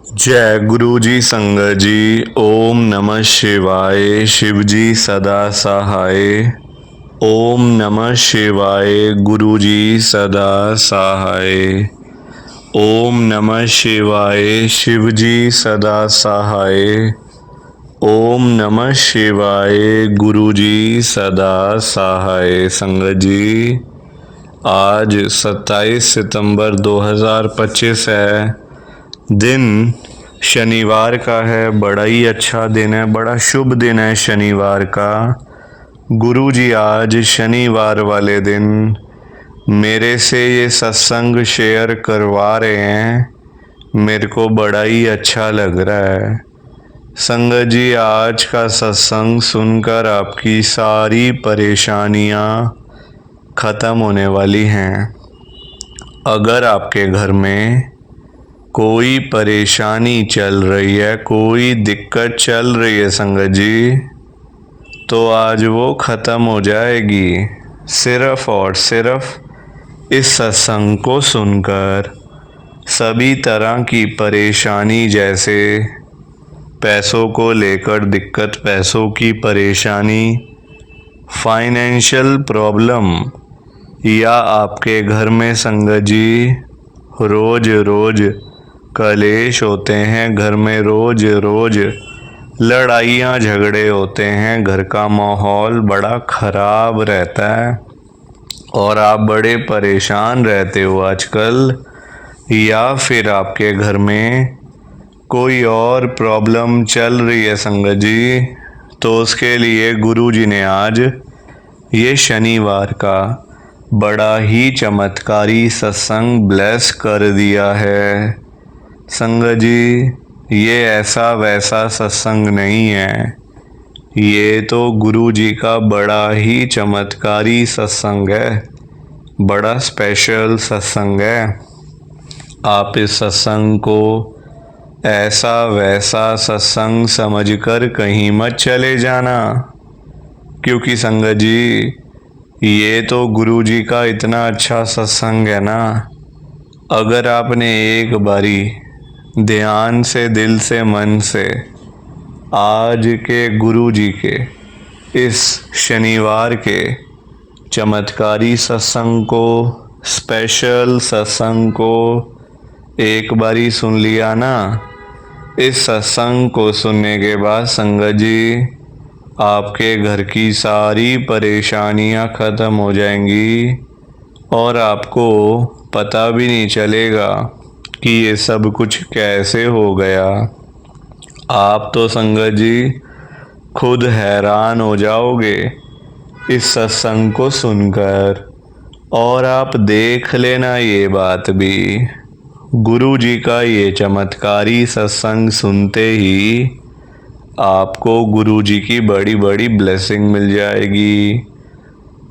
जय गुरु जी संगत जी। ओम नमः शिवाय। शिव जी सदा सहाय। ओम नमः शिवाय। गुरु जी सदा सहाय। ओम नमः शिवाय। शिव जी सदा सहाय। ओम नमः शिवाय। गुरु जी सदा सहाय। संगत जी, आज 27 सितंबर 2025 है। दिन शनिवार का है। बड़ा ही अच्छा दिन है, बड़ा शुभ दिन है शनिवार का। गुरु जी आज शनिवार वाले दिन मेरे से ये सत्संग शेयर करवा रहे हैं। मेरे को बड़ा ही अच्छा लग रहा है। संगत जी, आज का सत्संग सुनकर आपकी सारी परेशानियां खत्म होने वाली हैं। अगर आपके घर में कोई परेशानी चल रही है, कोई दिक्कत चल रही है संगत जी, तो आज वो ख़त्म हो जाएगी सिर्फ और सिर्फ इस सत्संग को सुनकर। सभी तरह की परेशानी, जैसे पैसों को लेकर दिक्कत, पैसों की परेशानी, फाइनेंशियल प्रॉब्लम, या आपके घर में संगत जी रोज रोज कलेश होते हैं, घर में रोज रोज लड़ाइयाँ झगड़े होते हैं, घर का माहौल बड़ा ख़राब रहता है और आप बड़े परेशान रहते हो आजकल, या फिर आपके घर में कोई और प्रॉब्लम चल रही है संगत जी, तो उसके लिए गुरु जी ने आज ये शनिवार का बड़ा ही चमत्कारी सत्संग ब्लेस कर दिया है। संगत जी, ये ऐसा वैसा सत्संग नहीं है, ये तो गुरु जी का बड़ा ही चमत्कारी सत्संग है, बड़ा स्पेशल सत्संग है। आप इस सत्संग को ऐसा वैसा सत्संग समझकर कहीं मत चले जाना, क्योंकि संगत जी ये तो गुरु जी का इतना अच्छा सत्संग है ना। अगर आपने एक बारी ध्यान से, दिल से, मन से आज के गुरु जी के इस शनिवार के चमत्कारी सत्संग को, स्पेशल सत्संग को एक बारी सुन लिया ना, इस सत्संग को सुनने के बाद संगत जी आपके घर की सारी परेशानियां खत्म हो जाएंगी और आपको पता भी नहीं चलेगा कि ये सब कुछ कैसे हो गया। आप तो संगत जी खुद हैरान हो जाओगे इस सत्संग को सुनकर। और आप देख लेना ये बात भी, गुरु जी का ये चमत्कारी सत्संग सुनते ही आपको गुरु जी की बड़ी बड़ी ब्लेसिंग मिल जाएगी।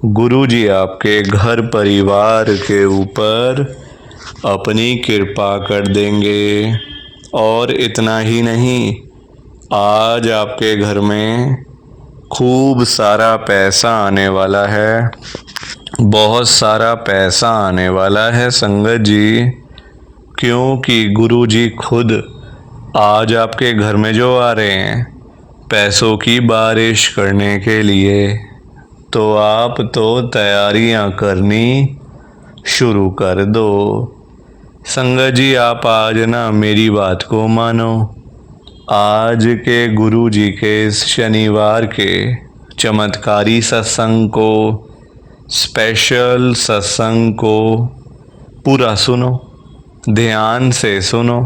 गुरु जी आपके घर परिवार के ऊपर अपनी कृपा कर देंगे। और इतना ही नहीं, आज आपके घर में खूब सारा पैसा आने वाला है, बहुत सारा पैसा आने वाला है संगत जी, क्योंकि गुरु जी खुद आज आपके घर में जो आ रहे हैं पैसों की बारिश करने के लिए। तो आप तो तैयारियां करनी शुरू कर दो। संगत जी, आप आज ना मेरी बात को मानो। आज के गुरु जी के इस शनिवार के चमत्कारी सत्संग को, स्पेशल सत्संग को पूरा सुनो, ध्यान से सुनो,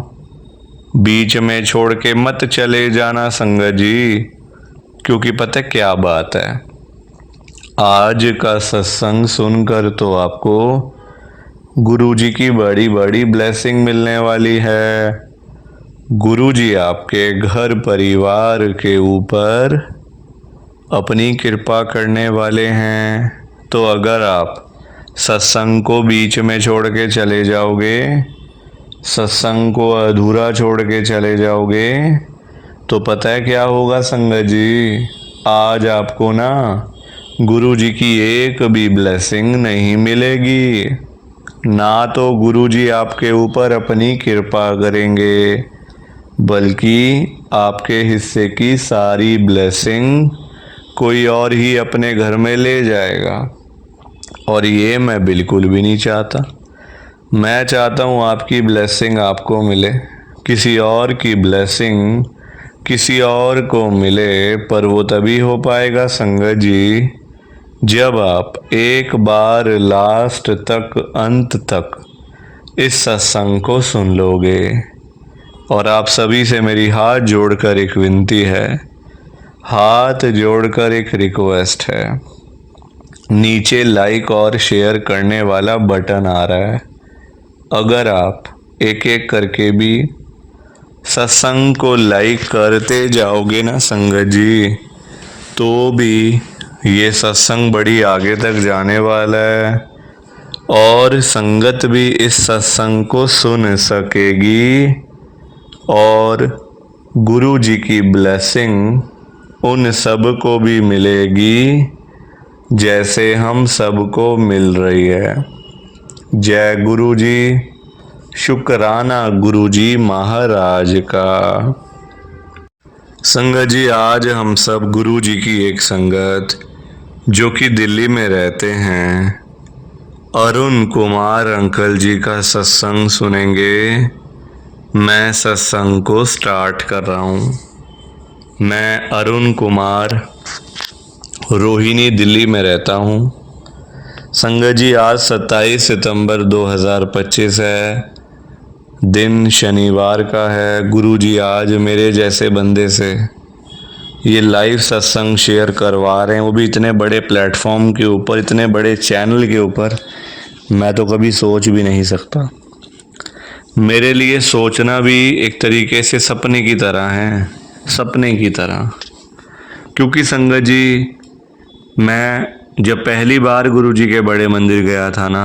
बीच में छोड़ के मत चले जाना संगत जी, क्योंकि पता क्या बात है, आज का सत्संग सुनकर तो आपको गुरु जी की बड़ी बड़ी ब्लेसिंग मिलने वाली है। गुरु जी आपके घर परिवार के ऊपर अपनी कृपा करने वाले हैं। तो अगर आप सत्संग को बीच में छोड़ के चले जाओगे, सत्संग को अधूरा छोड़ के चले जाओगे, तो पता है क्या होगा संगत जी, आज आपको ना गुरु जी की एक भी ब्लेसिंग नहीं मिलेगी। ना तो गुरु जी आपके ऊपर अपनी कृपा करेंगे, बल्कि आपके हिस्से की सारी ब्लेसिंग कोई और ही अपने घर में ले जाएगा। और ये मैं बिल्कुल भी नहीं चाहता। मैं चाहता हूँ आपकी ब्लेसिंग आपको मिले, किसी और की ब्लेसिंग किसी और को मिले, पर वो तभी हो पाएगा संगत जी जब आप एक बार लास्ट तक, अंत तक इस सत्संग को सुन लोगे। और आप सभी से मेरी हाथ जोड़कर एक विनती है, हाथ जोड़कर एक रिक्वेस्ट है। नीचे लाइक और शेयर करने वाला बटन आ रहा है, अगर आप एक एक करके भी सत्संग को लाइक करते जाओगे ना संगत जी, तो भी ये सत्संग बड़ी आगे तक जाने वाला है और संगत भी इस सत्संग को सुन सकेगी और गुरु जी की ब्लेसिंग उन सब को भी मिलेगी जैसे हम सबको मिल रही है। जय गुरु जी, शुक्राना गुरु जी महाराज का। संगत जी, आज हम सब गुरु जी की एक संगत जो कि दिल्ली में रहते हैं, अरुण कुमार अंकल जी का सत्संग सुनेंगे। मैं सत्संग को स्टार्ट कर रहा हूँ। मैं अरुण कुमार रोहिणी दिल्ली में रहता हूँ। संगत जी, आज 27 सितंबर 2025 है, दिन शनिवार का है। गुरु जी आज मेरे जैसे बंदे से ये लाइव सत्संग शेयर करवा रहे हैं, वो भी इतने बड़े प्लेटफॉर्म के ऊपर, इतने बड़े चैनल के ऊपर। मैं तो कभी सोच भी नहीं सकता। मेरे लिए सोचना भी एक तरीके से सपने की तरह है, सपने की तरह। क्योंकि संगत जी, मैं जब पहली बार गुरु जी के बड़े मंदिर गया था ना,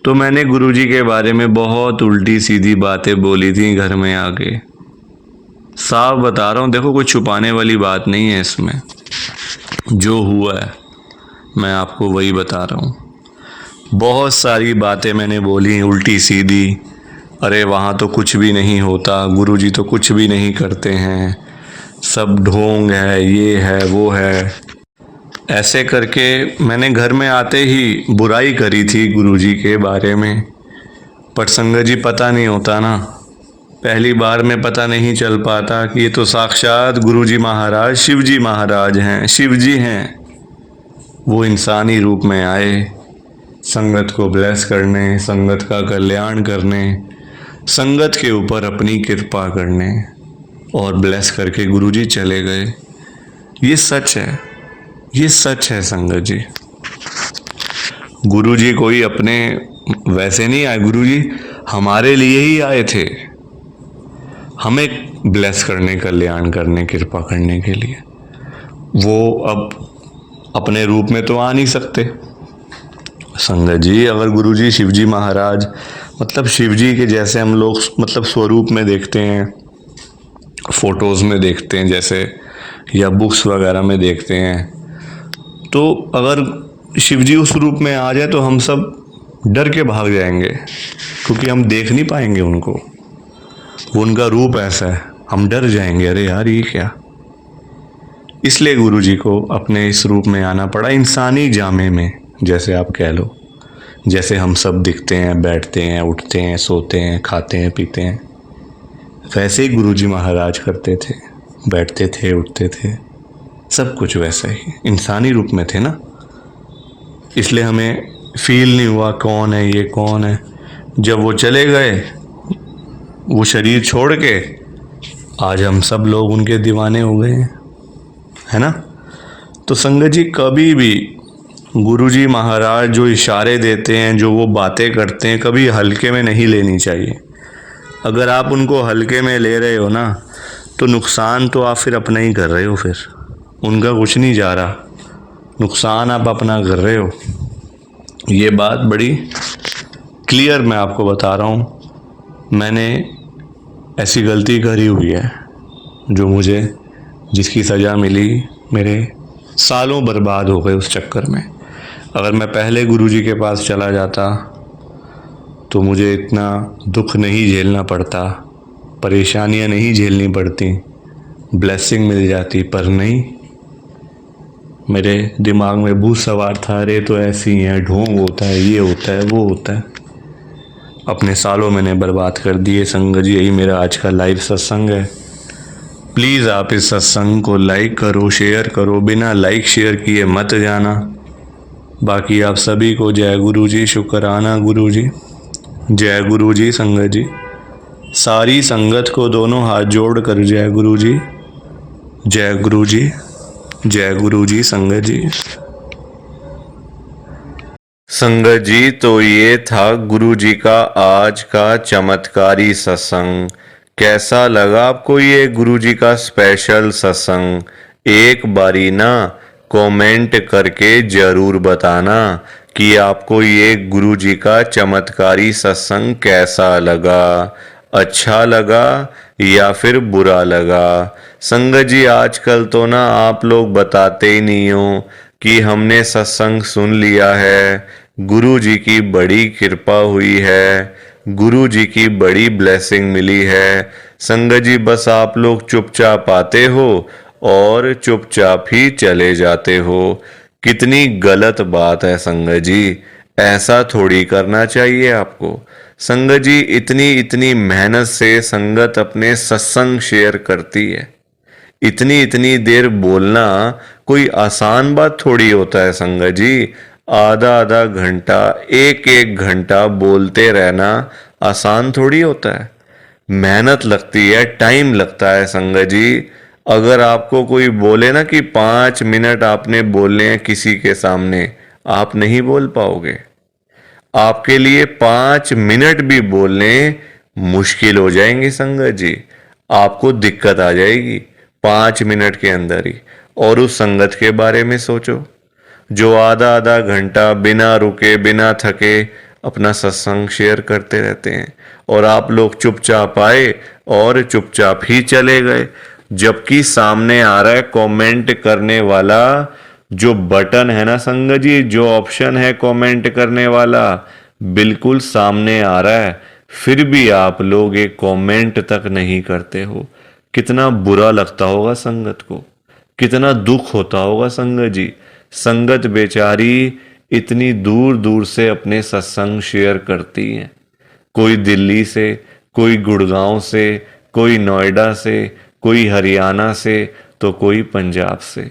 तो मैंने गुरु जी के बारे में बहुत उल्टी सीधी बातें बोली थी घर में आके। साफ बता रहा हूँ, देखो कोई छुपाने वाली बात नहीं है इसमें। जो हुआ है मैं आपको वही बता रहा हूँ। बहुत सारी बातें मैंने बोली उल्टी सीधी। अरे वहाँ तो कुछ भी नहीं होता, गुरु जी तो कुछ भी नहीं करते हैं, सब ढोंग है, ये है वो है। ऐसे करके मैंने घर में आते ही बुराई करी थी गुरु जी के बारे में। पर संगत जी, पता नहीं होता ना, पहली बार में पता नहीं चल पाता कि ये तो साक्षात गुरु जी महाराज, शिव जी महाराज हैं, शिव जी हैं। वो इंसानी रूप में आए संगत को ब्लेस करने, संगत का कल्याण करने, संगत के ऊपर अपनी कृपा करने, और ब्लेस करके गुरु जी चले गए। ये सच है, ये सच है संगत जी। गुरु जी कोई अपने वैसे नहीं आए, गुरु जी हमारे लिए ही आए थे, हमें ब्लेस करने, कल्याण करने, कृपा करने के लिए। वो अब अपने रूप में तो आ नहीं सकते संगत जी। अगर गुरु जी शिव जी महाराज, मतलब शिव जी के जैसे हम लोग मतलब स्वरूप में देखते हैं, फोटोज़ में देखते हैं जैसे, या बुक्स वगैरह में देखते हैं, तो अगर शिव जी उस रूप में आ जाए तो हम सब डर के भाग जाएंगे, क्योंकि हम देख नहीं पाएंगे उनको। वो उनका रूप ऐसा है, हम डर जाएंगे, अरे यार ये क्या। इसलिए गुरु जी को अपने इस रूप में आना पड़ा, इंसानी जामे में, जैसे आप कह लो। जैसे हम सब दिखते हैं, बैठते हैं, उठते हैं, सोते हैं, खाते हैं, पीते हैं, वैसे ही गुरु जी महाराज करते थे, बैठते थे, उठते थे, सब कुछ वैसा ही इंसानी रूप में थे ना। इसलिए हमें फील नहीं हुआ कौन है ये, कौन है। जब वो चले गए, वो शरीर छोड़ के, आज हम सब लोग उनके दीवाने हो गए हैं, है ना। तो संगत जी, कभी भी गुरुजी महाराज जो इशारे देते हैं, जो वो बातें करते हैं, कभी हल्के में नहीं लेनी चाहिए। अगर आप उनको हल्के में ले रहे हो ना, तो नुकसान तो आप फिर अपना ही कर रहे हो, फिर उनका कुछ नहीं जा रहा, नुकसान आप अपना कर रहे हो। ये बात बड़ी क्लियर मैं आपको बता रहा हूँ। मैंने ऐसी गलती करी हुई है जो मुझे, जिसकी सज़ा मिली, मेरे सालों बर्बाद हो गए उस चक्कर में। अगर मैं पहले गुरुजी के पास चला जाता तो मुझे इतना दुख नहीं झेलना पड़ता, परेशानियां नहीं झेलनी पड़ती, ब्लेसिंग मिल जाती। पर नहीं, मेरे दिमाग में भूत सवार था, अरे तो ऐसी ही है, ढोंग होता है, ये होता है, वो होता है। अपने सालों मैंने बर्बाद कर दिए संगत जी। यही मेरा आज का लाइव सत्संग है। प्लीज़ आप इस सत्संग को लाइक करो, शेयर करो, बिना लाइक शेयर किए मत जाना। बाकी आप सभी को जय गुरु जी, शुक्राना गुरु जी, जय गुरु जी संगत जी। सारी संगत को दोनों हाथ जोड़ कर जय गुरु जी, जय गुरु जी, जय गुरु जी संगत जी। संगत जी, तो ये था गुरु जी का आज का चमत्कारी सत्संग। कैसा लगा आपको ये गुरु जी का स्पेशल सत्संग? एक बारी ना कमेंट करके जरूर बताना कि आपको ये गुरु जी का चमत्कारी सत्संग कैसा लगा, अच्छा लगा या फिर बुरा लगा। संगत जी, आजकल तो ना आप लोग बताते ही नहीं हो कि हमने सत्संग सुन लिया है, गुरु जी की बड़ी कृपा हुई है, गुरु जी की बड़ी ब्लेसिंग मिली है। संगत जी, बस आप लोग चुपचाप आते हो और चुपचाप ही चले जाते हो। कितनी गलत बात है संगत जी, ऐसा थोड़ी करना चाहिए आपको। संगत जी, इतनी इतनी मेहनत से संगत अपने सत्संग शेयर करती है। इतनी इतनी देर बोलना कोई आसान बात थोड़ी होता है संगत जी। आधा आधा घंटा, एक एक घंटा बोलते रहना आसान थोड़ी होता है। मेहनत लगती है, टाइम लगता है संगत जी। अगर आपको कोई बोले ना कि 5 मिनट आपने बोलने हैं किसी के सामने, आप नहीं बोल पाओगे। आपके लिए 5 मिनट भी बोलने मुश्किल हो जाएंगे संगत जी। आपको दिक्कत आ जाएगी 5 मिनट के अंदर ही। और उस संगत के बारे में सोचो जो आधा आधा घंटा बिना रुके बिना थके अपना सत्संग शेयर करते रहते हैं, और आप लोग चुपचाप आए और चुपचाप ही चले गए। जबकि सामने आ रहा है कमेंट करने वाला जो बटन है ना संगत जी, जो ऑप्शन है कमेंट करने वाला, बिल्कुल सामने आ रहा है, फिर भी आप लोग एक कमेंट तक नहीं करते हो। कितना बुरा लगता होगा संगत को, कितना दुख होता होगा संगत जी। संगत बेचारी इतनी दूर दूर से अपने सत्संग शेयर करती है। कोई दिल्ली से, कोई गुड़गांव से, कोई नोएडा से, कोई हरियाणा से, तो कोई पंजाब से।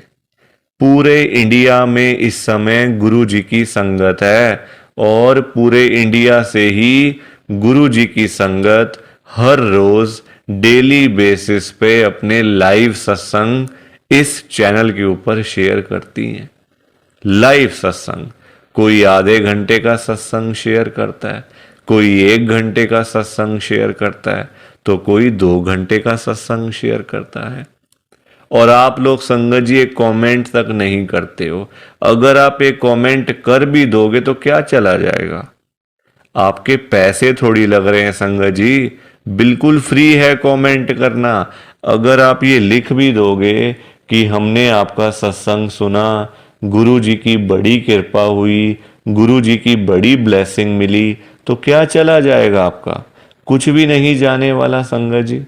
पूरे इंडिया में इस समय गुरु जी की संगत है, और पूरे इंडिया से ही गुरु जी की संगत हर रोज डेली बेसिस पे अपने लाइव सत्संग इस चैनल के ऊपर शेयर करती हैं। लाइव सत्संग, कोई आधे घंटे का सत्संग शेयर करता है, कोई 1 घंटे का सत्संग शेयर करता है, तो कोई 2 घंटे का सत्संग शेयर करता है। और आप लोग संगत जी एक कमेंट तक नहीं करते हो। अगर आप एक कमेंट कर भी दोगे तो क्या चला जाएगा? आपके पैसे थोड़ी लग रहे हैं संगत जी, बिल्कुल फ्री है कमेंट करना। अगर आप ये लिख भी दोगे कि हमने आपका सत्संग सुना, गुरु जी की बड़ी कृपा हुई, गुरु जी की बड़ी ब्लेसिंग मिली, तो क्या चला जाएगा आपका? कुछ भी नहीं जाने वाला संगत जी।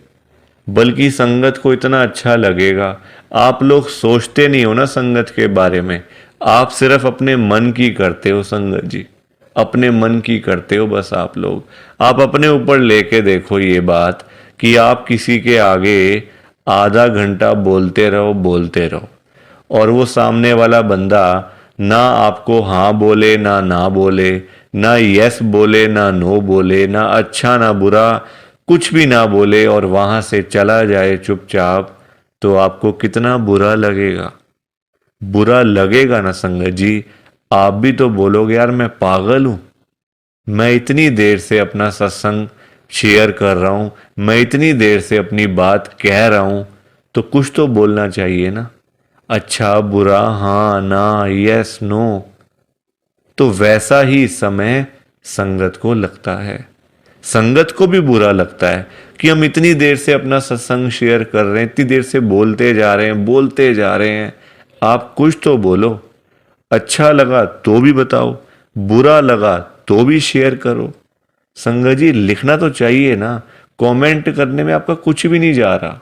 बल्कि संगत को इतना अच्छा लगेगा। आप लोग सोचते नहीं हो ना संगत के बारे में, आप सिर्फ अपने मन की करते हो संगत जी, अपने मन की करते हो बस। आप अपने ऊपर लेके देखो ये बात कि आप किसी के आगे आधा घंटा बोलते रहो बोलते रहो, और वो सामने वाला बंदा ना आपको हाँ बोले ना ना बोले, ना यस बोले ना नो बोले, ना अच्छा ना बुरा, कुछ भी ना बोले, और वहां से चला जाए चुपचाप, तो आपको कितना बुरा लगेगा? बुरा लगेगा ना संगत जी। आप भी तो बोलोगे यार मैं पागल हूं, मैं इतनी देर से अपना सत्संग शेयर कर रहा हूं, मैं इतनी देर से अपनी बात कह रहा हूं, तो कुछ तो बोलना चाहिए ना, अच्छा बुरा, हाँ ना, यस नो। तो वैसा ही समय संगत को लगता है। संगत को भी बुरा लगता है कि हम इतनी देर से अपना सत्संग शेयर कर रहे हैं, इतनी देर से बोलते जा रहे हैं बोलते जा रहे हैं। आप कुछ तो बोलो। अच्छा लगा तो भी बताओ, बुरा लगा तो भी शेयर करो। संगत जी, लिखना तो चाहिए ना, कमेंट करने में आपका कुछ भी नहीं जा रहा,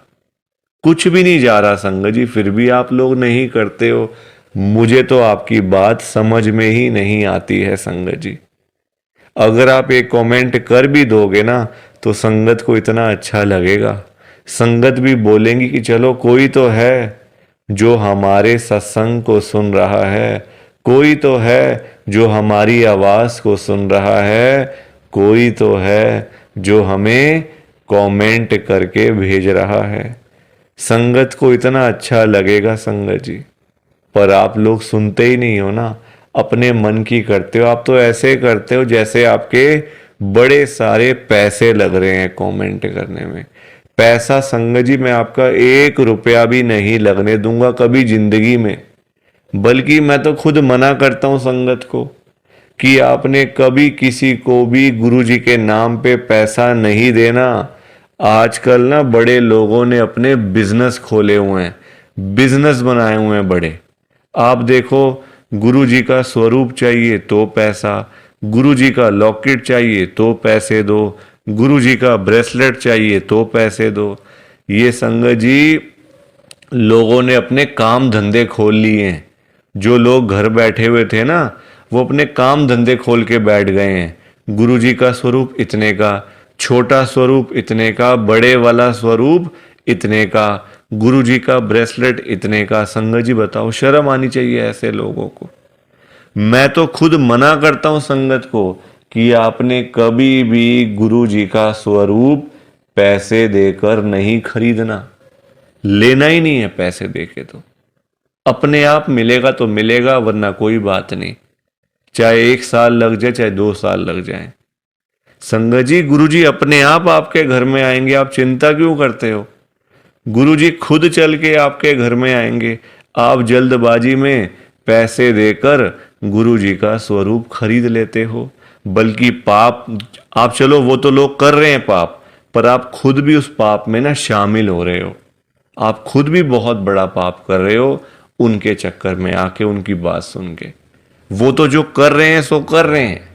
कुछ भी नहीं जा रहा संगत जी, फिर भी आप लोग नहीं करते हो। मुझे तो आपकी बात समझ में ही नहीं आती है संगत जी। अगर आप एक कमेंट कर भी दोगे ना तो संगत को इतना अच्छा लगेगा, संगत भी बोलेंगी कि चलो कोई तो है जो हमारे सत्संग को सुन रहा है, कोई तो है जो हमारी आवाज को सुन रहा है, कोई तो है जो हमें कमेंट करके भेज रहा है। संगत को इतना अच्छा लगेगा संगत जी, पर आप लोग सुनते ही नहीं हो ना, अपने मन की करते हो। आप तो ऐसे करते हो जैसे आपके बड़े सारे पैसे लग रहे हैं कमेंट करने में। पैसा संगत जी मैं आपका 1 रुपया भी नहीं लगने दूंगा कभी जिंदगी में, बल्कि मैं तो खुद मना करता हूं संगत को कि आपने कभी किसी को भी गुरु जी के नाम पे पैसा नहीं देना। आजकल ना बड़े लोगों ने अपने बिजनेस खोले हुए हैं, बिजनेस बनाए हुए हैं बड़े। आप देखो, गुरु जी का स्वरूप चाहिए तो पैसा, गुरु जी का लॉकेट चाहिए तो पैसे दो, गुरु जी का ब्रेसलेट चाहिए तो पैसे दो। ये संगत जी लोगों ने अपने काम धंधे खोल लिए हैं। जो लोग घर बैठे हुए थे ना, वो अपने काम धंधे खोल के बैठ गए हैं। गुरु जी का स्वरूप इतने का, छोटा स्वरूप इतने का, बड़े वाला स्वरूप इतने का, गुरु जी का ब्रेसलेट इतने का। संगत जी बताओ, शर्म आनी चाहिए ऐसे लोगों को। मैं तो खुद मना करता हूं संगत को कि आपने कभी भी गुरु जी का स्वरूप पैसे देकर नहीं खरीदना, लेना ही नहीं है पैसे देके। तो अपने आप मिलेगा तो मिलेगा, वरना कोई बात नहीं, चाहे 1 साल लग जाए चाहे 2 साल लग जाए। संगत जी गुरु जी अपने आप आपके घर में आएंगे, आप चिंता क्यों करते हो? गुरु जी खुद चल के आपके घर में आएंगे। आप जल्दबाजी में पैसे देकर गुरु जी का स्वरूप खरीद लेते हो। बल्कि पाप आप, चलो वो तो लोग कर रहे हैं पाप, पर आप खुद भी उस पाप में ना शामिल हो रहे हो। आप खुद भी बहुत बड़ा पाप कर रहे हो उनके चक्कर में आके, उनकी बात सुन के। वो तो जो कर रहे हैं सो कर रहे हैं,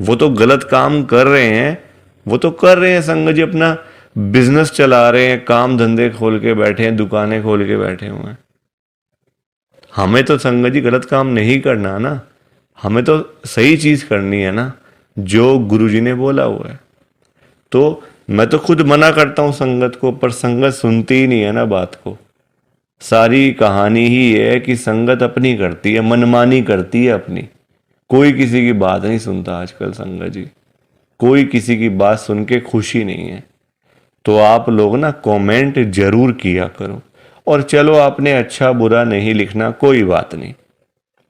वो तो गलत काम कर रहे हैं, वो तो कर रहे हैं संगत जी, अपना बिजनेस चला रहे हैं, काम धंधे खोल के बैठे हैं, दुकानें खोल के बैठे हुए हैं। हमें तो संगत जी गलत काम नहीं करना ना, हमें तो सही चीज करनी है ना, जो गुरु जी ने बोला हुआ है। तो मैं तो खुद मना करता हूं संगत को, पर संगत सुनती ही नहीं है ना बात को। सारी कहानी ही ये है कि संगत अपनी करती है, मनमानी करती है अपनी। कोई किसी की बात नहीं सुनता आजकल संगत जी, कोई किसी की बात सुन के खुशी नहीं है। तो आप लोग ना कमेंट जरूर किया करो। और चलो आपने अच्छा बुरा नहीं लिखना, कोई बात नहीं,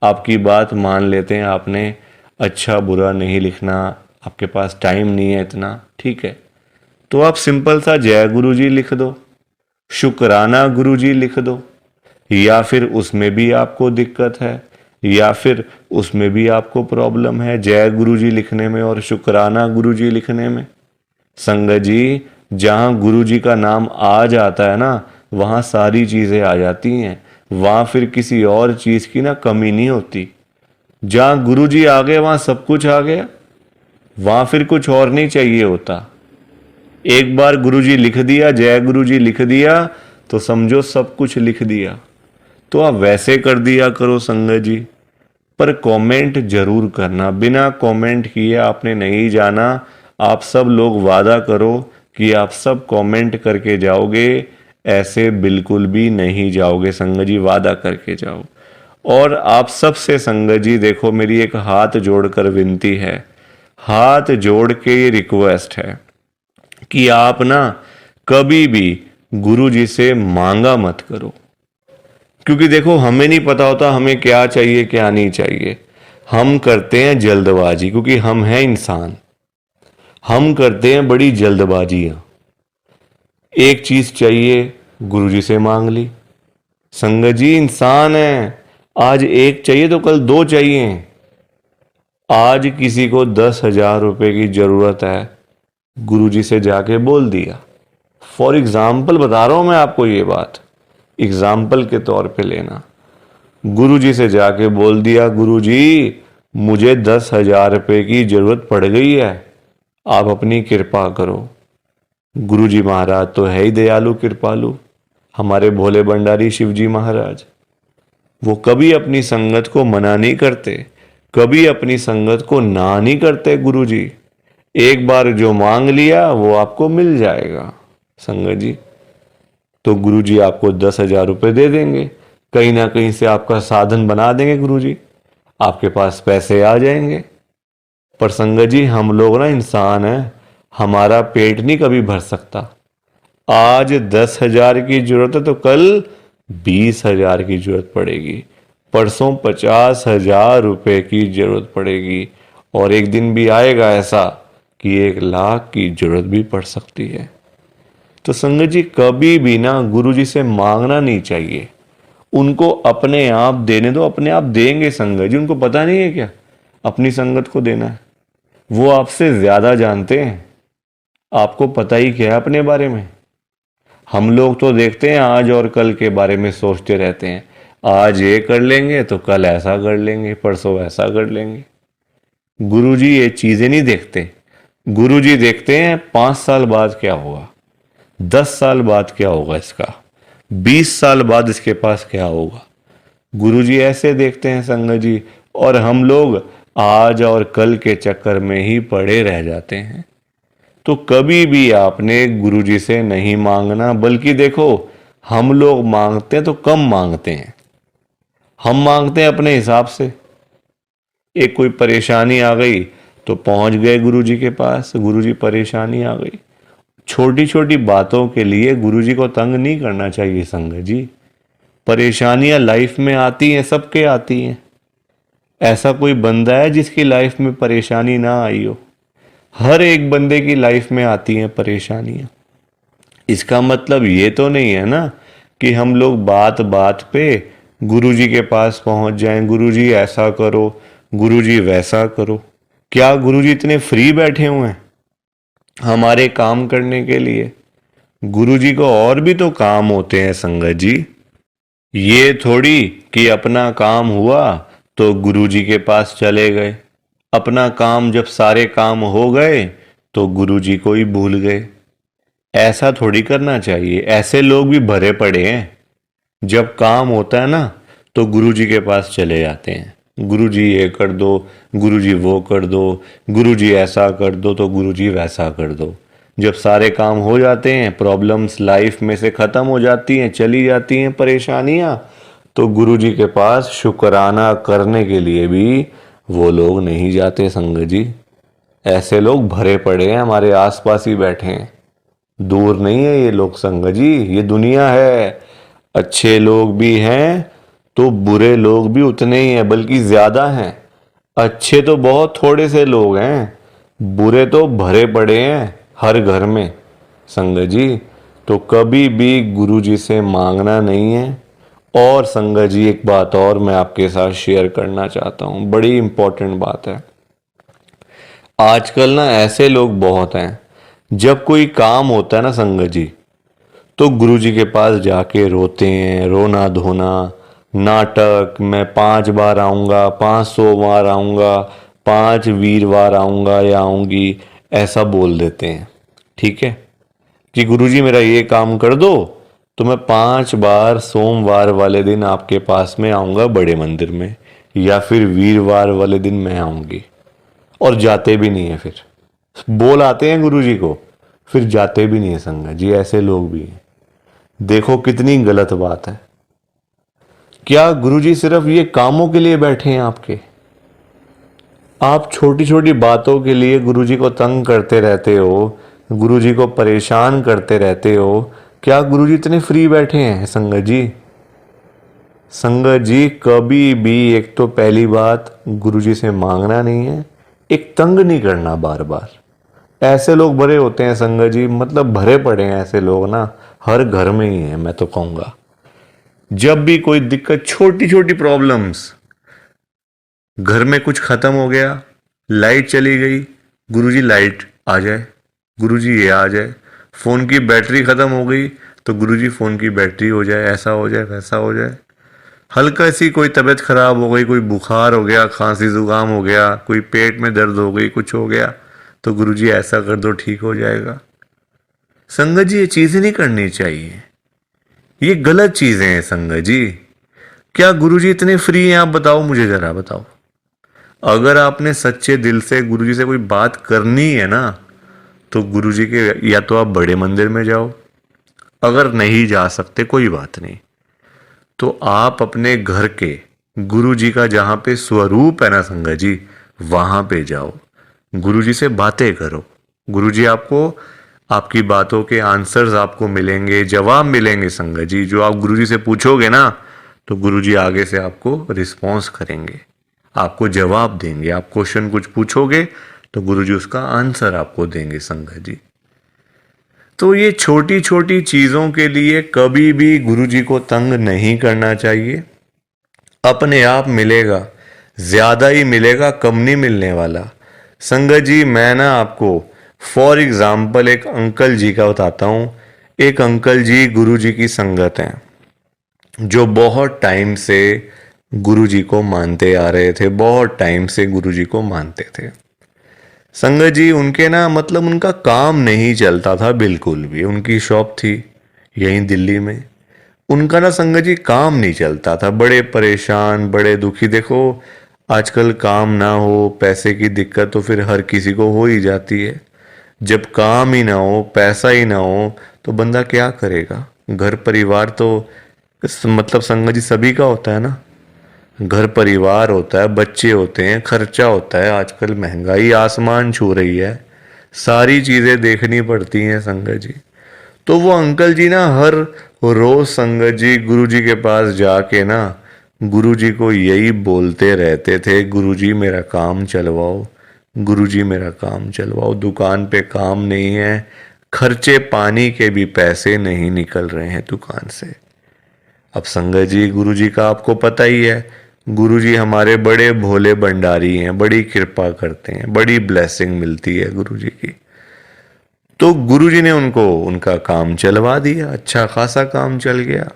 आपकी बात मान लेते हैं। आपने अच्छा बुरा नहीं लिखना, आपके पास टाइम नहीं है इतना, ठीक है, तो आप सिंपल सा जय गुरु जी लिख दो, शुक्राना गुरु जी लिख दो। या फिर उसमें भी आपको दिक्कत है, या फिर उसमें भी आपको प्रॉब्लम है जय गुरु जी लिखने में और शुक्राना गुरु जी लिखने में। संगत जी जहां गुरु जी का नाम आ जाता है ना, वहां सारी चीजें आ जाती हैं, वहां फिर किसी और चीज की ना कमी नहीं होती। जहां गुरु जी आ गए वहां सब कुछ आ गया, वहां फिर कुछ और नहीं चाहिए होता। एक बार गुरु जी लिख दिया, जय गुरु जी लिख दिया, तो समझो सब कुछ लिख दिया। तो आप वैसे कर दिया करो संगत जी, पर कमेंट जरूर करना। बिना कमेंट किए आपने नहीं जाना। आप सब लोग वादा करो कि आप सब कमेंट करके जाओगे, ऐसे बिल्कुल भी नहीं जाओगे संगत जी, वादा करके जाओ। और आप सबसे संगत जी देखो, मेरी एक हाथ जोड़कर विनती है, हाथ जोड़ के ये रिक्वेस्ट है कि आप ना कभी भी गुरु जी से मांगा मत करो। क्योंकि देखो हमें नहीं पता होता हमें क्या चाहिए क्या नहीं चाहिए। हम करते हैं जल्दबाजी, क्योंकि हम हैं इंसान, हम करते हैं बड़ी जल्दबाजियां। एक चीज चाहिए गुरुजी से मांग ली। संगत जी इंसान है, आज एक चाहिए तो कल 2 चाहिए। आज किसी को 10,000 रुपए की जरूरत है, गुरुजी से जाके बोल दिया। फॉर एग्जाम्पल बता रहा हूं मैं आपको, ये बात एग्जाम्पल के तौर पे लेना। गुरुजी से जाके बोल दिया, गुरुजी मुझे 10,000 रुपए की जरूरत पड़ गई है, आप अपनी कृपा करो। गुरुजी महाराज तो है ही दयालु कृपालु, हमारे भोले भंडारी शिवजी महाराज। वो कभी अपनी संगत को मना नहीं करते, कभी अपनी संगत को ना नहीं करते गुरुजी। एक बार जो मांग लिया वो आपको मिल जाएगा संगत जी। तो गुरुजी आपको 10,000 रुपये दे देंगे, कहीं ना कहीं से आपका साधन बना देंगे गुरुजी, आपके पास पैसे आ जाएंगे। पर संगत जी हम लोग ना इंसान हैं, हमारा पेट नहीं कभी भर सकता। आज 10,000 की जरूरत है तो कल 20,000 की जरूरत पड़ेगी, परसों 50,000 रुपये की जरूरत पड़ेगी, और एक दिन भी आएगा ऐसा कि 1,00,000 की जरूरत भी पड़ सकती है। तो संगत जी कभी भी ना गुरु जी से मांगना नहीं चाहिए, उनको अपने आप देने दो, अपने आप देंगे संगत जी। उनको पता नहीं है क्या अपनी संगत को देना है? वो आपसे ज्यादा जानते हैं, आपको पता ही क्या है अपने बारे में। हम लोग तो देखते हैं आज और कल के बारे में सोचते रहते हैं, आज ये कर लेंगे तो कल ऐसा कर लेंगे, परसों ऐसा कर लेंगे। गुरुजी ये चीजें नहीं देखते। गुरुजी देखते हैं 5 साल बाद क्या होगा, 10 साल बाद क्या होगा इसका, 20 साल बाद इसके पास क्या होगा। गुरुजी ऐसे देखते हैं संगत जी, और हम लोग आज और कल के चक्कर में ही पड़े रह जाते हैं। तो कभी भी आपने गुरुजी से नहीं मांगना, बल्कि देखो हम लोग मांगते हैं तो कम मांगते हैं, हम मांगते हैं अपने हिसाब से। एक कोई परेशानी आ गई तो पहुंच गए गुरुजी के पास, गुरुजी परेशानी आ गई। छोटी छोटी बातों के लिए गुरुजी को तंग नहीं करना चाहिए संगत जी। परेशानियां लाइफ में आती हैं, सबके आती हैं। ऐसा कोई बंदा है जिसकी लाइफ में परेशानी ना आई हो? हर एक बंदे की लाइफ में आती हैं परेशानियां। इसका मतलब ये तो नहीं है ना कि हम लोग बात बात पे गुरुजी के पास पहुंच जाएं, गुरुजी ऐसा करो, गुरुजी वैसा करो। क्या गुरुजी इतने फ्री बैठे हुए हैं हमारे काम करने के लिए? गुरुजी को और भी तो काम होते हैं संगत जी। ये थोड़ी कि अपना काम हुआ तो गुरुजी के पास चले गए, अपना काम जब सारे काम हो गए तो गुरुजी को ही भूल गए। ऐसा थोड़ी करना चाहिए। ऐसे लोग भी भरे पड़े हैं, जब काम होता है ना तो गुरुजी के पास चले जाते हैं, गुरुजी ये कर दो, गुरुजी वो कर दो, गुरुजी ऐसा कर दो तो गुरुजी वैसा कर दो। जब सारे काम हो जाते हैं, प्रॉब्लम्स लाइफ में से ख़त्म हो जाती हैं, चली जाती हैं परेशानियां, तो गुरुजी के पास शुक्राना करने के लिए भी वो लोग नहीं जाते संगत जी। ऐसे लोग भरे पड़े हैं, हमारे आसपास ही बैठे हैं, दूर नहीं है ये लोग संगत जी। ये दुनिया है, अच्छे लोग भी हैं तो बुरे लोग भी उतने ही हैं, बल्कि ज्यादा हैं। अच्छे तो बहुत थोड़े से लोग हैं, बुरे तो भरे पड़े हैं हर घर में संगत जी। तो कभी भी गुरु जी से मांगना नहीं है। और संगत जी एक बात और मैं आपके साथ शेयर करना चाहता हूँ, बड़ी इंपॉर्टेंट बात है। आजकल ना ऐसे लोग बहुत हैं, जब कोई काम होता है ना संगत जी, तो गुरुजी के पास जाके रोते हैं, रोना धोना, नाटक, मैं 5 बार आऊँगा, 500 बार आऊँगा, 5 वीरवार आऊँगा या आऊँगी, ऐसा बोल देते हैं। ठीक है कि गुरुजी मेरा ये काम कर दो तो मैं 5 बार सोमवार वाले दिन आपके पास में आऊँगा बड़े मंदिर में, या फिर वीरवार वाले दिन मैं आऊँगी। और जाते भी नहीं है, फिर बोल आते हैं गुरुजी को, फिर जाते भी नहीं है संगत जी। ऐसे लोग भी हैं। देखो कितनी गलत बात है। क्या गुरुजी सिर्फ ये कामों के लिए बैठे हैं आपके? आप छोटी छोटी बातों के लिए गुरुजी को तंग करते रहते हो, गुरुजी को परेशान करते रहते हो। क्या गुरुजी इतने फ्री बैठे हैं संगत जी? संगत जी कभी भी, एक तो पहली बात गुरुजी से मांगना नहीं है, एक तंग नहीं करना बार बार। ऐसे लोग भरे होते हैं संगत जी, मतलब भरे पड़े हैं ऐसे लोग ना, हर घर में ही है मैं तो कहूंगा। जब भी कोई दिक्कत, छोटी छोटी प्रॉब्लम्स, घर में कुछ खत्म हो गया, लाइट चली गई, गुरुजी लाइट आ जाए, गुरुजी ये आ जाए। फोन की बैटरी खत्म हो गई तो गुरुजी फोन की बैटरी हो जाए, ऐसा हो जाए, वैसा हो जाए। हल्का सी कोई तबीयत खराब हो गई, कोई बुखार हो गया, खांसी जुकाम हो गया, कोई पेट में दर्द हो गई, कुछ हो गया, तो गुरुजी ऐसा कर दो ठीक हो जाएगा। संगत जी ये चीजें नहीं करनी चाहिए, ये गलत चीजें हैं संगत जी। क्या गुरुजी इतने फ्री हैं? आप बताओ, मुझे जरा बताओ। अगर आपने सच्चे दिल से गुरुजी से कोई बात करनी है ना, तो गुरुजी के या तो आप बड़े मंदिर में जाओ, अगर नहीं जा सकते कोई बात नहीं, तो आप अपने घर के गुरुजी का जहां पे स्वरूप है ना संगत जी, वहां पे जाओ, गुरुजी से बातें करो। गुरुजी आपको, आपकी बातों के आंसर्स आपको मिलेंगे, जवाब मिलेंगे संगत जी। जो आप गुरुजी से पूछोगे ना, तो गुरुजी आगे से आपको रिस्पॉन्स करेंगे, आपको जवाब देंगे। आप क्वेश्चन कुछ पूछोगे तो गुरुजी उसका आंसर आपको देंगे संगत जी। तो ये छोटी छोटी चीजों के लिए कभी भी गुरुजी को तंग नहीं करना चाहिए। अपने आप मिलेगा, ज्यादा ही मिलेगा, कम नहीं मिलने वाला। संगत जी मैं ना आपको फॉर एग्जाम्पल एक अंकल जी का बताता हूं। एक अंकल जी गुरुजी की संगत हैं, जो बहुत टाइम से गुरुजी को मानते आ रहे थे, बहुत टाइम से गुरुजी को मानते थे। संगत जी उनके ना मतलब उनका काम नहीं चलता था बिल्कुल भी। उनकी शॉप थी यहीं दिल्ली में, उनका ना संगत जी काम नहीं चलता था, बड़े परेशान, बड़े दुखी। देखो आजकल काम ना हो, पैसे की दिक्कत तो फिर हर किसी को हो ही जाती है। जब काम ही ना हो, पैसा ही ना हो, तो बंदा क्या करेगा? घर परिवार तो मतलब संगत जी सभी का होता है ना, घर परिवार होता है, बच्चे होते हैं, खर्चा होता है। आजकल महंगाई आसमान छू रही है, सारी चीजें देखनी पड़ती हैं संगत जी। तो वो अंकल जी ना हर रोज संगत जी गुरुजी के पास जाके ना गुरुजी को यही बोलते रहते थे, गुरुजी मेरा काम चलवाओ, गुरुजी मेरा काम चलवाओ, दुकान पे काम नहीं है, खर्चे पानी के भी पैसे नहीं निकल रहे हैं दुकान से। अब संगत जी गुरुजी का आपको पता ही है, गुरुजी हमारे बड़े भोले भंडारी हैं, बड़ी कृपा करते हैं, बड़ी ब्लेसिंग मिलती है गुरुजी की। तो गुरुजी ने उनको उनका काम चलवा दिया, अच्छा खासा काम चल गया।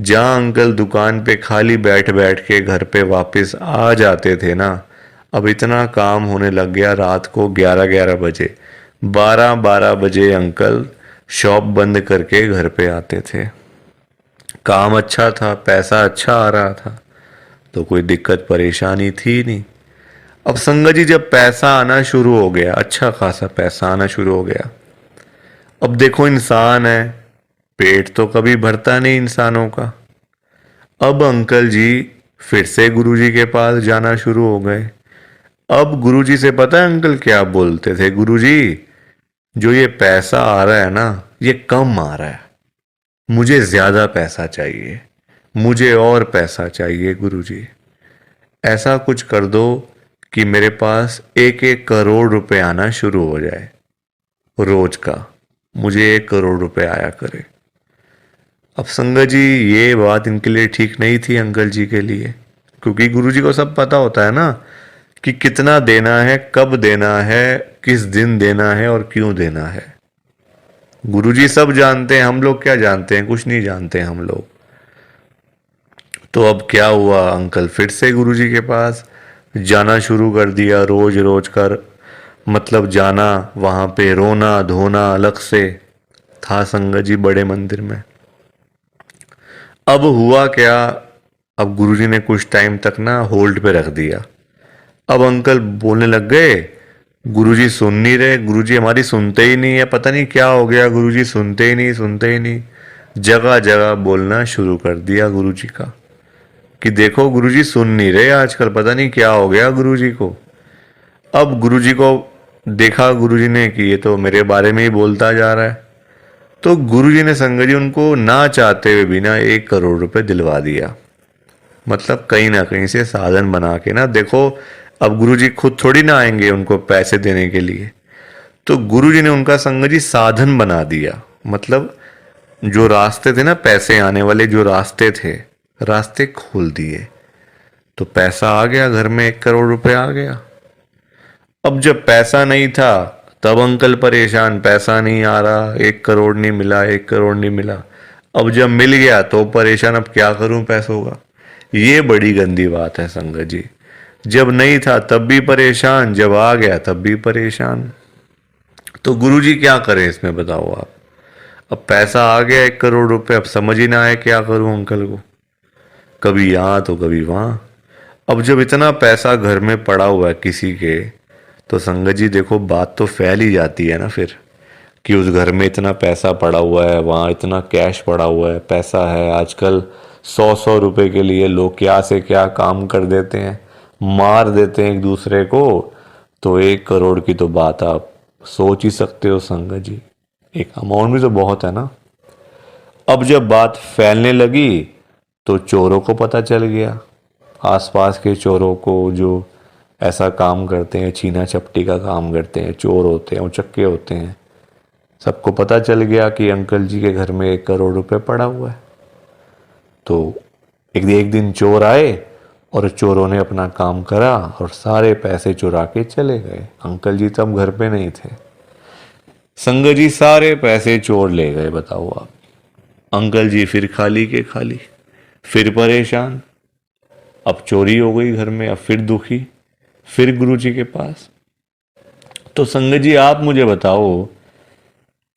जहां अंकल दुकान पे खाली बैठ बैठ के घर पे वापस आ जाते थे ना, अब इतना काम होने लग गया, रात को 11-11 बजे, 12-12 बजे अंकल शॉप बंद करके घर पे आते थे। काम अच्छा था, पैसा अच्छा आ रहा था, तो कोई दिक्कत परेशानी थी नहीं। अब संगत जी जब पैसा आना शुरू हो गया, अच्छा खासा पैसा आना शुरू हो गया, अब देखो इंसान है, पेट तो कभी भरता नहीं इंसानों का। अब अंकल जी फिर से गुरुजी के पास जाना शुरू हो गए। अब गुरुजी से पता है अंकल क्या बोलते थे? गुरुजी जो ये पैसा आ रहा है ना, ये कम आ रहा है, मुझे ज्यादा पैसा चाहिए, मुझे और पैसा चाहिए गुरुजी। ऐसा कुछ कर दो कि मेरे पास 1-1 करोड़ रुपए आना शुरू हो जाए रोज का, मुझे 1 करोड़ रुपए आया करे। अब संगत जी ये बात इनके लिए ठीक नहीं थी अंकल जी के लिए, क्योंकि गुरुजी को सब पता होता है ना कि कितना देना है, कब देना है, किस दिन देना है और क्यों देना है। गुरुजी सब जानते हैं, हम लोग क्या जानते हैं? कुछ नहीं जानते हम लोग। तो अब क्या हुआ, अंकल फिर से गुरुजी के पास जाना शुरू कर दिया, रोज रोज कर मतलब जाना, वहां पे रोना धोना अलग से था संगत जी बड़े मंदिर में। अब हुआ क्या, अब गुरुजी ने कुछ टाइम तक ना होल्ड पे रख दिया। अब अंकल बोलने लग गए, गुरुजी सुन नहीं रहे, गुरुजी हमारी सुनते ही नहीं है, पता नहीं क्या हो गया, गुरुजी सुनते ही नहीं, सुनते ही नहीं। जगह जगह बोलना शुरू कर दिया गुरुजी का कि देखो गुरुजी सुन नहीं रहे आजकल, पता नहीं क्या हो गया गुरुजी को। अब गुरुजी को देखा गुरुजी ने कि ये तो मेरे बारे में ही बोलता जा रहा है, तो गुरुजी ने संगत जी उनको ना चाहते हुए भी ना 1 करोड़ रुपए दिलवा दिया। मतलब कहीं ना कहीं से साधन बना के ना, देखो अब गुरुजी खुद थोड़ी ना आएंगे उनको पैसे देने के लिए, तो गुरुजी ने उनका संगत जी साधन बना दिया। मतलब जो रास्ते थे ना पैसे आने वाले, जो रास्ते थे, रास्ते खोल दिए, तो पैसा आ गया घर में, 1 करोड़ रुपए आ गया। अब जब पैसा नहीं था तब अंकल परेशान, पैसा नहीं आ रहा, 1 करोड़ नहीं मिला, 1 करोड़ नहीं मिला। अब जब मिल गया तो परेशान, अब क्या करूं पैसों का। ये बड़ी गंदी बात है संगत जी। जब नहीं था तब भी परेशान, जब आ गया तब भी परेशान। तो गुरुजी क्या करें इसमें बताओ आप। अब पैसा आ गया 1 करोड़ रुपए, अब समझ ही ना आए क्या करूं अंकल को, कभी यहाँ तो कभी वहाँ। अब जब इतना पैसा घर में पड़ा हुआ है किसी के, तो संगत जी देखो बात तो फैल ही जाती है ना फिर, कि उस घर में इतना पैसा पड़ा हुआ है, वहाँ इतना कैश पड़ा हुआ है, पैसा है। आजकल 100-100 रुपए के लिए लोग क्या से क्या काम कर देते हैं, मार देते हैं एक दूसरे को। तो 1 करोड़ की तो बात आप सोच ही सकते हो संगत जी, एक अमाउंट भी तो बहुत है ना। अब जब बात फैलने लगी तो चोरों को पता चल गया, आसपास के चोरों को, जो ऐसा काम करते हैं, छीना चपटी का काम करते हैं, चोर होते हैं, उचक्के होते हैं, सबको पता चल गया कि अंकल जी के घर में 1 करोड़ रुपए पड़ा हुआ है। तो एक दिन चोर आए और चोरों ने अपना काम करा और सारे पैसे चुरा के चले गए। अंकल जी तब घर पे नहीं थे। संगत जी सारे पैसे चोर ले गए, बताओ आप। अंकल जी फिर खाली के खाली, फिर परेशान। अब चोरी हो गई घर में, अब फिर दुखी, फिर गुरुजी के पास। तो संगत जी आप मुझे बताओ,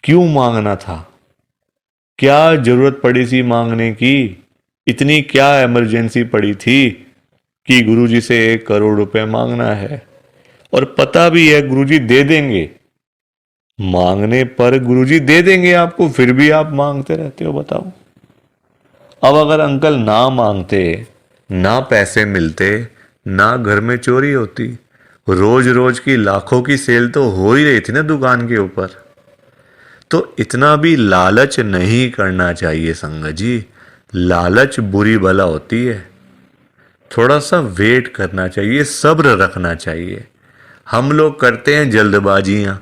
क्यों मांगना था, क्या जरूरत पड़ी थी मांगने की, इतनी क्या इमरजेंसी पड़ी थी कि गुरुजी से 1 करोड़ रुपए मांगना है। और पता भी है गुरुजी दे देंगे, मांगने पर गुरुजी दे देंगे आपको, फिर भी आप मांगते रहते हो, बताओ। अब अगर अंकल ना मांगते, ना पैसे मिलते, ना घर में चोरी होती, रोज रोज की लाखों की सेल तो हो ही रही थी ना दुकान के ऊपर। तो इतना भी लालच नहीं करना चाहिए संगत जी, लालच बुरी बला होती है। थोड़ा सा वेट करना चाहिए, सब्र रखना चाहिए। हम लोग करते हैं जल्दबाजियां,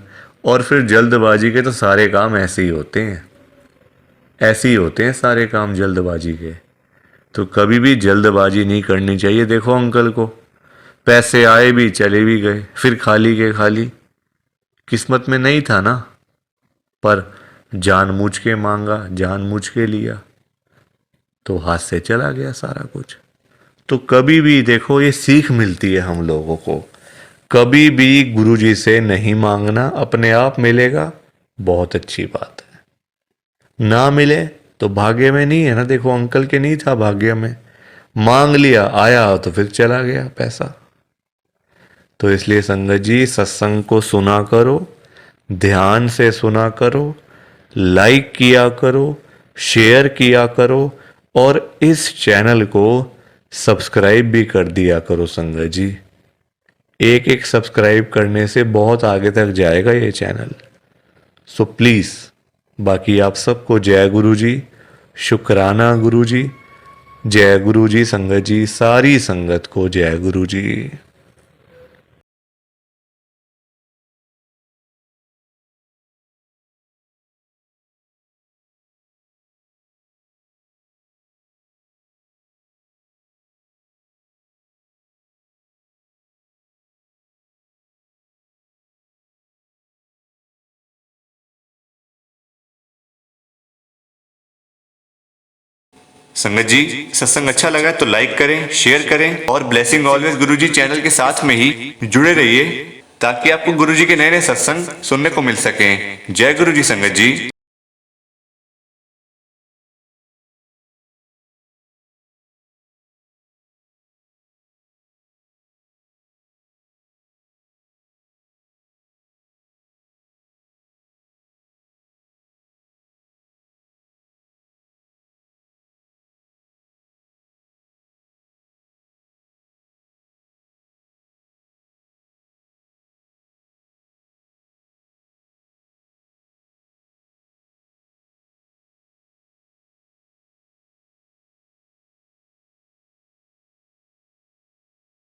और फिर जल्दबाजी के तो सारे काम ऐसे ही होते हैं, ऐसे ही होते हैं सारे काम जल्दबाजी के। तो कभी भी जल्दबाजी नहीं करनी चाहिए। देखो अंकल को पैसे आए भी चले भी गए, फिर खाली के खाली। किस्मत में नहीं था ना, पर जानबूझ के मांगा, जानबूझ के लिया, तो हाथ से चला गया सारा कुछ। तो कभी भी देखो ये सीख मिलती है हम लोगों को, कभी भी गुरुजी से नहीं मांगना, अपने आप मिलेगा, बहुत अच्छी बात है। ना मिले तो भाग्य में नहीं है ना। देखो अंकल के नहीं था भाग्य में, मांग लिया, आया तो फिर चला गया पैसा। तो इसलिए संगत जी सत्संग को सुना करो, ध्यान से सुना करो, लाइक किया करो, शेयर किया करो, और इस चैनल को सब्सक्राइब भी कर दिया करो संगत जी। एक एक सब्सक्राइब करने से बहुत आगे तक जाएगा ये चैनल। सो प्लीज़, बाकी आप सबको जय गुरु जी, शुक्राना गुरु जी, जय गुरु जी संगत जी, सारी संगत को जय गुरु जी। संगत जी सत्संग अच्छा लगा तो लाइक करें, शेयर करें, और ब्लेसिंग ऑलवेज गुरुजी चैनल के साथ में ही जुड़े रहिए, ताकि आपको गुरुजी के नए नए सत्संग सुनने को मिल सकें। जय गुरु जी संगत जी।